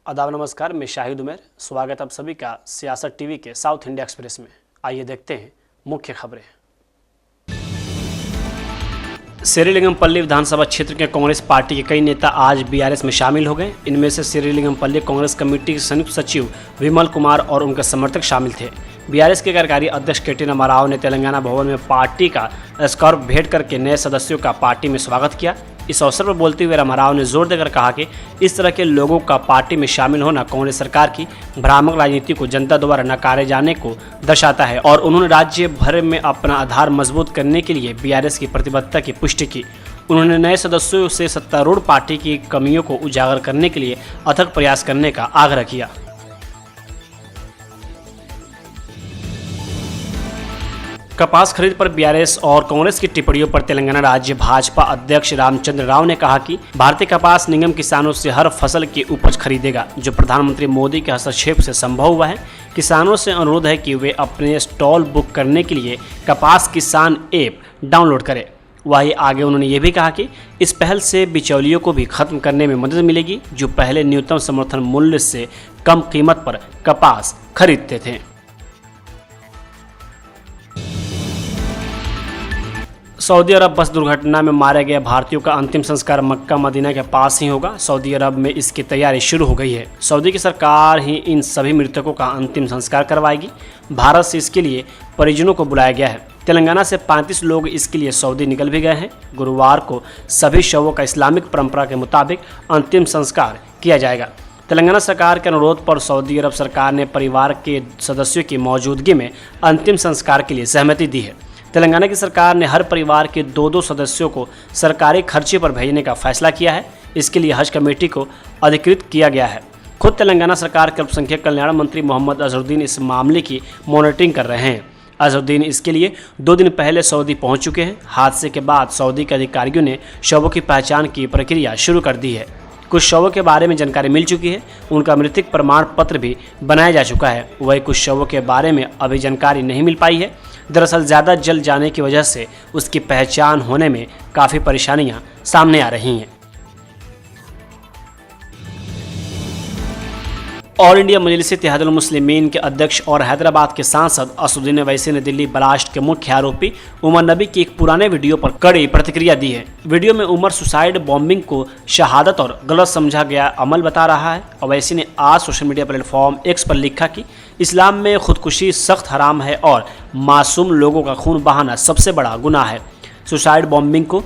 आदाब नमस्कार, मैं शाहिद उमर। स्वागत आप सभी का सियासत टीवी के साउथ इंडिया एक्सप्रेस में। आइए देखते हैं मुख्य खबरें। श्रीलिंगमपल्ली विधानसभा क्षेत्र के कांग्रेस पार्टी के कई नेता आज बीआरएस में शामिल हो गए। इनमें से श्रीलिंगमपल्ली कांग्रेस कमेटी के संयुक्त सचिव विमल कुमार और उनके समर्थक शामिल थे। बीआरएस के कार्यकारी अध्यक्ष के.टी. रामाराव ने तेलंगाना भवन में पार्टी का स्कार्फ भेंट करके नए सदस्यों का पार्टी में स्वागत किया। इस अवसर पर बोलते हुए रामाराव ने जोर देकर कहा कि इस तरह के लोगों का पार्टी में शामिल होना कांग्रेस सरकार की भ्रामक राजनीति को जनता द्वारा नकारे जाने को दर्शाता है और उन्होंने राज्य भर में अपना आधार मजबूत करने के लिए बीआरएस की प्रतिबद्धता की पुष्टि की। उन्होंने नए सदस्यों से सत्तारूढ़ पार्टी की कमियों को उजागर करने के लिए अथक प्रयास करने का आग्रह किया। कपास खरीद पर बीआरएस और कांग्रेस की टिप्पणियों पर तेलंगाना राज्य भाजपा अध्यक्ष रामचंद्र राव ने कहा कि भारतीय कपास निगम किसानों से हर फसल की उपज खरीदेगा, जो प्रधानमंत्री मोदी के हस्तक्षेप से संभव हुआ है। किसानों से अनुरोध है कि वे अपने स्टॉल बुक करने के लिए कपास किसान ऐप डाउनलोड करें। वहीं आगे उन्होंने ये भी कहा कि इस पहल से बिचौलियों को भी खत्म करने में मदद मिलेगी, जो पहले न्यूनतम समर्थन मूल्य से कम कीमत पर कपास खरीदते थे। सऊदी अरब बस दुर्घटना में मारे गए भारतीयों का अंतिम संस्कार मक्का मदीना के पास ही होगा। सऊदी अरब में इसकी तैयारी शुरू हो गई है। सऊदी की सरकार ही इन सभी मृतकों का अंतिम संस्कार करवाएगी। भारत से इसके लिए परिजनों को बुलाया गया है। तेलंगाना से 35 लोग इसके लिए सऊदी निकल भी गए हैं। गुरुवार को सभी शवों का इस्लामिक परंपरा के मुताबिक अंतिम संस्कार किया जाएगा। तेलंगाना सरकार के अनुरोध पर सऊदी अरब सरकार ने परिवार के सदस्यों की मौजूदगी में अंतिम संस्कार के लिए सहमति दी है। तेलंगाना की सरकार ने हर परिवार के 2-2 सदस्यों को सरकारी खर्चे पर भेजने का फैसला किया है। इसके लिए हज कमेटी को अधिकृत किया गया है। खुद तेलंगाना सरकार के अल्पसंख्यक कल्याण मंत्री मोहम्मद अजहरुद्दीन इस मामले की मॉनिटरिंग कर रहे हैं। अजहरुद्दीन इसके लिए 2 दिन पहले सऊदी पहुंच चुके हैं। हादसे के बाद सऊदी के अधिकारियों ने शवों की पहचान की प्रक्रिया शुरू कर दी है। कुछ शवों के बारे में जानकारी मिल चुकी है। उनका मृतक प्रमाण पत्र भी बनाया जा चुका है। वही कुछ शवों के बारे में अभी जानकारी नहीं मिल पाई है। दरअसल ज़्यादा जल जाने की वजह से उसकी पहचान होने में काफ़ी परेशानियां सामने आ रही हैं। ऑल इंडिया मजलिस इत्तेहादुल मुस्लिमीन के अध्यक्ष और हैदराबाद के सांसद असदुद्दीन ओवैसी ने दिल्ली ब्लास्ट के मुख्य आरोपी उमर नबी की एक पुराने वीडियो पर कड़ी प्रतिक्रिया दी है। वीडियो में उमर सुसाइड बॉम्बिंग को शहादत और गलत समझा गया अमल बता रहा है। ओवैसी ने आज सोशल मीडिया प्लेटफॉर्म एक्स पर लिखा कि इस्लाम में खुदकुशी सख्त हराम है और मासूम लोगों का खून बहाना सबसे बड़ा गुनाह है। सुसाइड बॉम्बिंग को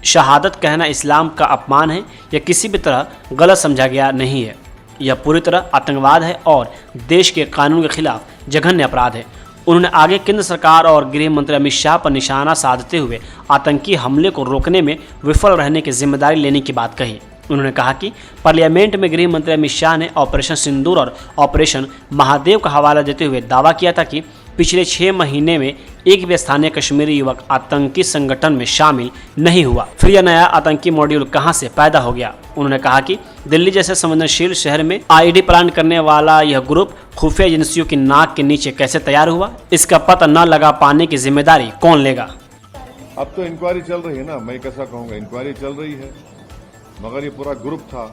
शहादत कहना इस्लाम का अपमान है। यह किसी भी तरह गलत समझा गया नहीं है। यह पूरी तरह आतंकवाद है और देश के कानून के खिलाफ जघन्य अपराध है। उन्होंने आगे केंद्र सरकार और गृह मंत्री अमित शाह पर निशाना साधते हुए आतंकी हमले को रोकने में विफल रहने की जिम्मेदारी लेने की बात कही। उन्होंने कहा कि पार्लियामेंट में गृह मंत्री अमित शाह ने ऑपरेशन सिंदूर और ऑपरेशन महादेव का हवाला देते हुए दावा किया था कि पिछले 6 महीने में एक भी स्थानीय कश्मीरी युवक आतंकी संगठन में शामिल नहीं हुआ। फिर यह नया आतंकी मॉड्यूल कहां से पैदा हो गया। उन्होंने कहा कि दिल्ली जैसे संवेदनशील शहर में आईडी प्लान करने वाला यह ग्रुप खुफिया एजेंसियों की नाक के नीचे कैसे तैयार हुआ, इसका पता न लगा पाने की जिम्मेदारी कौन लेगा। अब तो इंक्वायरी चल रही है ना, मैं कैसा कहूँगा, इंक्वायरी चल रही है। मगर ये पूरा ग्रुप था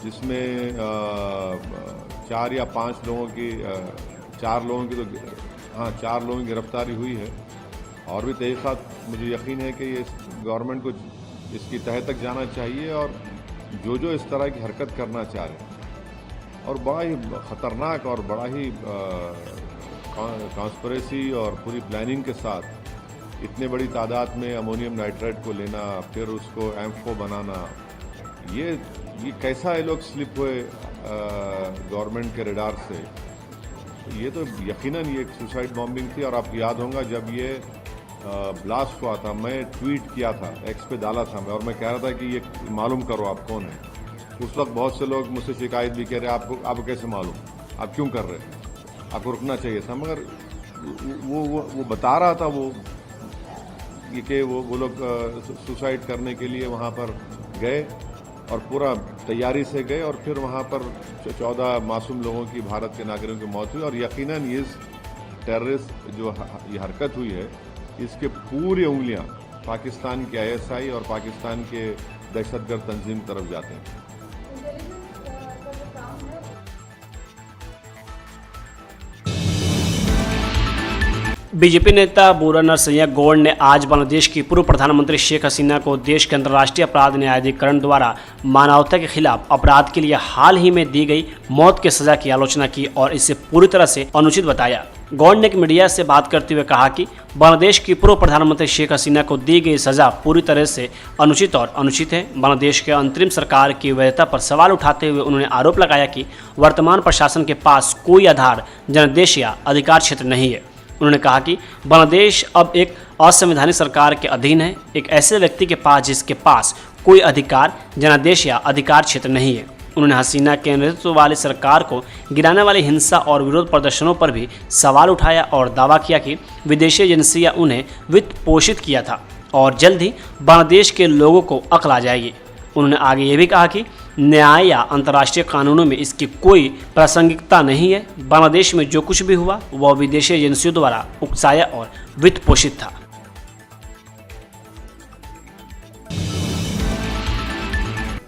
जिसमें 4 या 5 लोगों की 4 लोगों की गिरफ्तारी हुई है। और भी तहकीकात मुझे यकीन है कि ये गवर्नमेंट को इसकी तह तक जाना चाहिए और जो इस तरह की हरकत करना चाह रहे हैं और बड़ा ही ख़तरनाक और बड़ा ही कॉन्स्पिरेसी और पूरी प्लानिंग के साथ इतने बड़ी तादाद में अमोनियम नाइट्रेट को लेना, फिर उसको एम्फो बनाना, ये कैसा ये लोग स्लिप हुए गवर्नमेंट के रडार से। ये तो यकीनन ये एक सुसाइड बॉम्बिंग थी। और आपको याद होगा जब ये ब्लास्ट हुआ था, मैं ट्वीट किया था, एक्स पे डाला था मैं, और मैं कह रहा था कि ये मालूम करो आप कौन है। उस वक्त बहुत से लोग मुझसे शिकायत भी कर रहे, आपको कैसे मालूम, आप क्यों कर रहे, आपको रुकना चाहिए था। मगर वो बता रहा था वो कि वो लोग सुसाइड करने के लिए वहाँ पर गए और पूरा तैयारी से गए और फिर वहाँ पर 14 मासूम लोगों की, भारत के नागरिकों की मौत हुई। और यकीनन इस टेररिस्ट जो ये हरकत हुई है, इसके पूरी उंगलियां पाकिस्तान के ISI और पाकिस्तान के दहशतगर्द तंजीम तरफ जाते हैं। बीजेपी नेता बुरा नरसिंह गौड़ ने आज बांग्लादेश की पूर्व प्रधानमंत्री शेख हसीना को देश के अंतर्राष्ट्रीय अपराध न्यायाधिकरण द्वारा मानवता के खिलाफ अपराध के लिए हाल ही में दी गई मौत की सजा की आलोचना की और इसे पूरी तरह से अनुचित बताया। गौड़ ने मीडिया से बात करते हुए कहा कि बांग्लादेश की पूर्व प्रधानमंत्री शेख हसीना को दी गई सजा पूरी तरह से अनुचित और अनुचित है। बांग्लादेश के अंतरिम सरकार की वैधता पर सवाल उठाते हुए उन्होंने आरोप लगाया कि वर्तमान प्रशासन के पास कोई आधार, जनादेश या अधिकार क्षेत्र नहीं है। उन्होंने कहा कि बांग्लादेश अब एक असंवैधानिक सरकार के अधीन है, एक ऐसे व्यक्ति के पास जिसके पास कोई अधिकार, जनादेश या अधिकार क्षेत्र नहीं है। उन्होंने हसीना के नेतृत्व वाली सरकार को गिराने वाली हिंसा और विरोध प्रदर्शनों पर भी सवाल उठाया और दावा किया कि विदेशी एजेंसियां उन्हें वित्त पोषित किया था और जल्द ही बांग्लादेश के लोगों को अक्ल आ जाएगी। उन्होंने आगे ये भी कहा कि न्याय या अंतर्राष्ट्रीय कानूनों में इसकी कोई प्रासंगिकता नहीं है। बांग्लादेश में जो कुछ भी हुआ वह विदेशी एजेंसियों द्वारा उकसाया और वित्त पोषित था।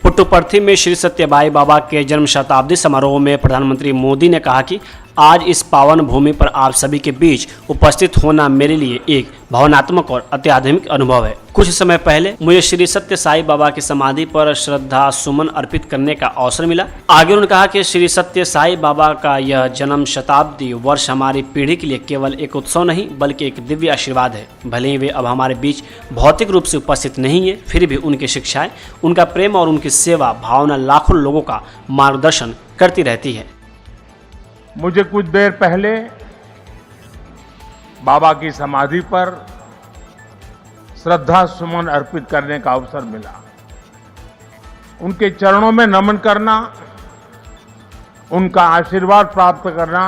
पुट्टपर्थी में श्री सत्यसाई बाबा के जन्म शताब्दी समारोह में प्रधानमंत्री मोदी ने कहा कि आज इस पावन भूमि पर आप सभी के बीच उपस्थित होना मेरे लिए एक भावनात्मक और अत्याधुनिक अनुभव है। कुछ समय पहले मुझे श्री सत्यसाई बाबा की समाधि पर श्रद्धा सुमन अर्पित करने का अवसर मिला। आगे उन्होंने कहा कि श्री सत्यसाई बाबा का यह जन्म शताब्दी वर्ष हमारी पीढ़ी के लिए केवल एक उत्सव नहीं बल्कि एक दिव्य आशीर्वाद है। भले ही वे अब हमारे बीच भौतिक रूप से उपस्थित नहीं है, फिर भी उनकी शिक्षाएं, उनका प्रेम और उनकी सेवा भावना लाखों लोगों का मार्गदर्शन करती रहती है। मुझे कुछ देर पहले बाबा की समाधि पर श्रद्धा सुमन अर्पित करने का अवसर मिला। उनके चरणों में नमन करना, उनका आशीर्वाद प्राप्त करना,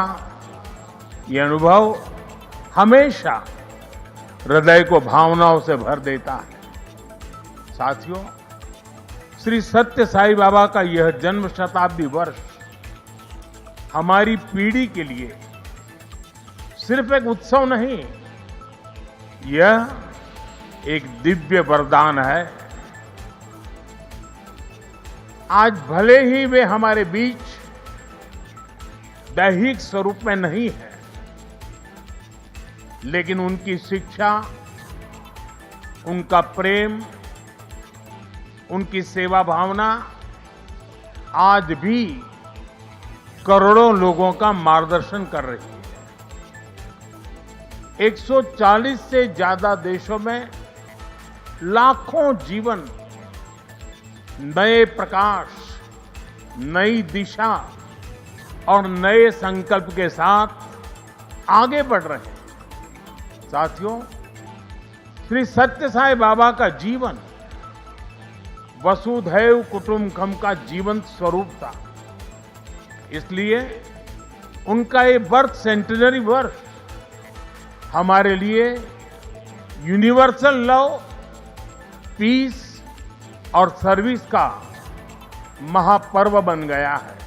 यह अनुभव हमेशा हृदय को भावनाओं से भर देता है। साथियों, श्री सत्य साई बाबा का यह जन्म शताब्दी वर्ष हमारी पीढ़ी के लिए सिर्फ एक उत्सव नहीं, यह एक दिव्य वरदान है। आज भले ही वे हमारे बीच दैहिक स्वरूप में नहीं है, लेकिन उनकी शिक्षा, उनका प्रेम, उनकी सेवा भावना आज भी करोड़ों लोगों का मार्गदर्शन कर रही है। 140 से ज्यादा देशों में लाखों जीवन नए प्रकाश, नई दिशा और नए संकल्प के साथ आगे बढ़ रहे हैं। साथियों, श्री सत्य साई बाबा का जीवन वसुधैव कुटुंबकम का जीवंत स्वरूप था। इसलिए उनका ये बर्थ सेंटेनरी वर्ष हमारे लिए यूनिवर्सल लव, पीस और सर्विस का महापर्व बन गया है।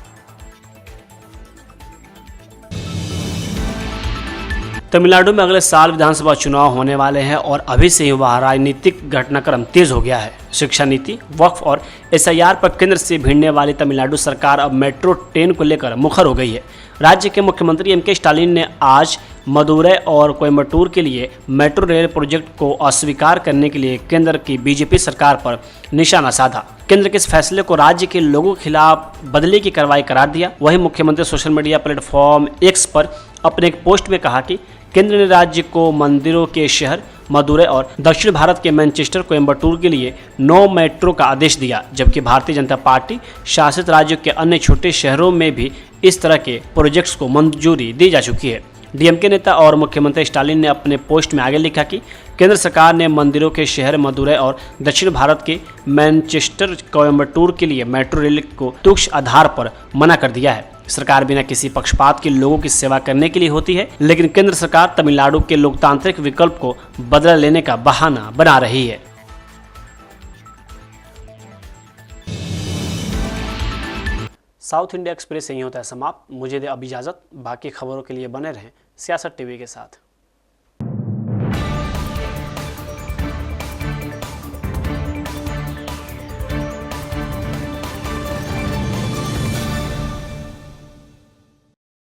तमिलनाडु में अगले साल विधानसभा चुनाव होने वाले हैं और अभी से ही वहाँ राजनीतिक घटनाक्रम तेज हो गया है। शिक्षा नीति, वक्फ और एसआईआर पर केंद्र से भिड़ने वाली तमिलनाडु सरकार अब मेट्रो ट्रेन को लेकर मुखर हो गई है। राज्य के मुख्यमंत्री एम.के. स्टालिन ने आज मदुरै और कोयम्बटूर के लिए मेट्रो रेल प्रोजेक्ट को अस्वीकार करने के लिए केंद्र की बीजेपी सरकार पर निशाना साधा। केंद्र के इस फैसले को राज्य के लोगों के खिलाफ बदले की कार्रवाई करार दिया। वहीं मुख्यमंत्री सोशल मीडिया प्लेटफॉर्म एक्स पर अपने एक पोस्ट में कहा कि केंद्र ने राज्य को मंदिरों के शहर मदुरै और दक्षिण भारत के मैनचेस्टर कोयम्बटूर के लिए 9 मेट्रो का आदेश दिया, जबकि भारतीय जनता पार्टी शासित राज्यों के अन्य छोटे शहरों में भी इस तरह के प्रोजेक्ट्स को मंजूरी दी जा चुकी है। डीएमके नेता और मुख्यमंत्री स्टालिन ने अपने पोस्ट में आगे लिखा कि केंद्र सरकार ने मंदिरों के शहर मदुरै और दक्षिण भारत के मैनचेस्टर कोयम्बटूर के लिए मेट्रो रेल को तुच्छ आधार पर मना कर दिया है। सरकार बिना किसी पक्षपात के लोगों की सेवा करने के लिए होती है, लेकिन केंद्र सरकार तमिलनाडु के लोकतांत्रिक विकल्प को बदला लेने का बहाना बना रही है। साउथ इंडिया एक्सप्रेस यहीं होता है समाप्त। मुझे दे अब इजाजत। बाकी खबरों के लिए बने रहें सियासत टीवी के साथ।